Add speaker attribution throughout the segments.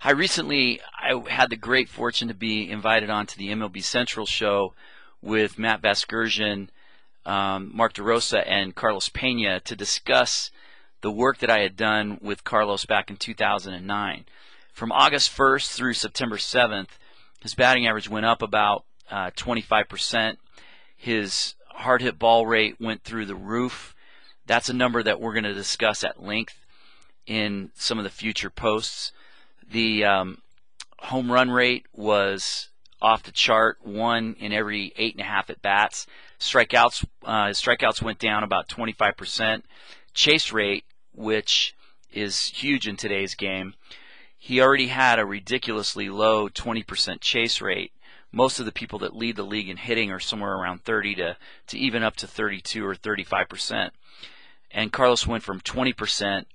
Speaker 1: Hi, recently I had the great fortune to be invited onto the MLB Central show with Matt Vasgersian, Mark DeRosa, and Carlos Pena to discuss the work that I had done with Carlos back in 2009. From August 1st through September 7th, his batting average went up about 25%. His hard hit ball rate went through the roof. That's a number that we're going to discuss at length in some of the future posts. The home run rate was off the chart, 1 in every 8.5 at bats. Strikeouts went down about 25%. Chase rate, which is huge in today's game, he already had a ridiculously low 20% chase rate. Most of the people that lead the league in hitting are somewhere around 30 to even up to 32 or 35%. And Carlos went from 20%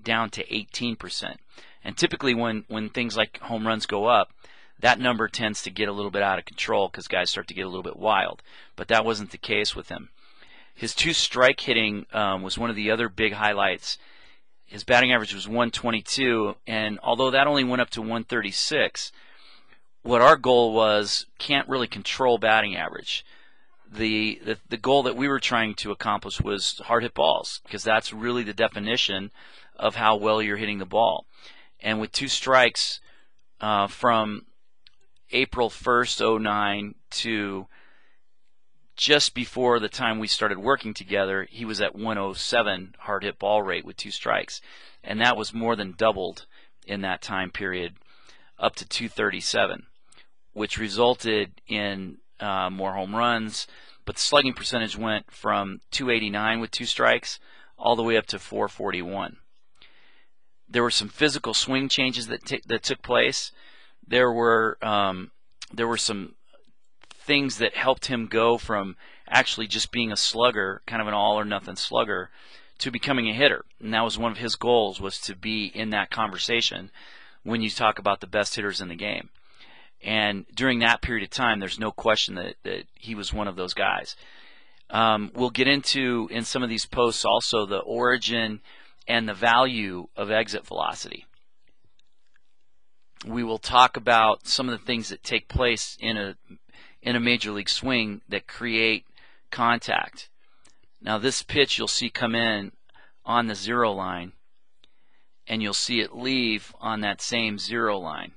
Speaker 1: down to 18%. And typically when things like home runs go up, that number tends to get a little bit out of control because guys start to get a little bit wild. But that wasn't the case with him. His two-strike hitting was one of the other big highlights. His batting average was 122, and although that only went up to 136, what our goal was, can't really control batting average. The goal that we were trying to accomplish was hard hit balls, because that's really the definition of how well you're hitting the ball. And with two strikes from April 1st, 09 to just before the time we started working together, he was at 107 hard hit ball rate with two strikes. And that was more than doubled in that time period, up to 237, which resulted in more home runs. But the slugging percentage went from 289 with two strikes all the way up to 441. There were some physical swing changes that took place. There were some things that helped him go from actually just being a slugger, kind of an all-or-nothing slugger, to becoming a hitter. And that was one of his goals, was to be in that conversation when you talk about the best hitters in the game. And during that period of time, there's no question that he was one of those guys. We'll get into, in some of these posts, also the origin and the value of exit velocity. We will talk about some of the things that take place in a major league swing that create contact. Now this pitch you'll see come in on the 0 line, and you'll see it leave on that same 0 line.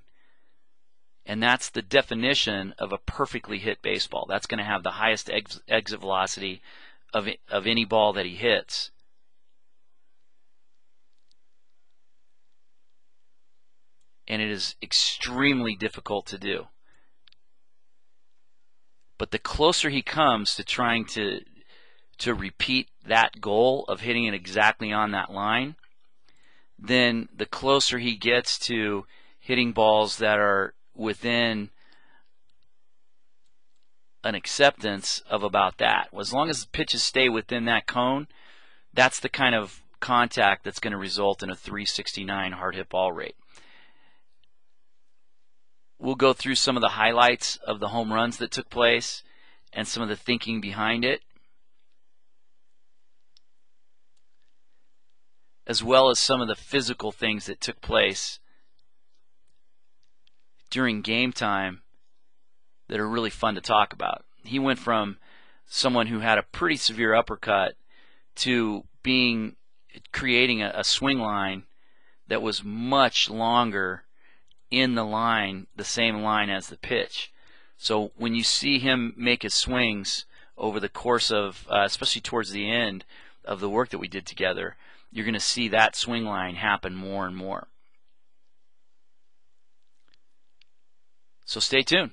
Speaker 1: And that's the definition of a perfectly hit baseball. That's going to have the highest exit velocity of any ball that he hits. And it is extremely difficult to do. But the closer he comes to trying to repeat that goal of hitting it exactly on that line, then the closer he gets to hitting balls that are within an acceptance of about that. As long as the pitches stay within that cone, that's the kind of contact that's going to result in a 369 hard hit ball rate. We'll go through some of the highlights of the home runs that took place and some of the thinking behind it, as well as some of the physical things that took place during game time that are really fun to talk about. He went from someone who had a pretty severe uppercut to creating a swing line that was much longer in the line, the same line as the pitch. So when you see him make his swings over the course of, especially towards the end of the work that we did together, you're going to see that swing line happen more and more. So stay tuned.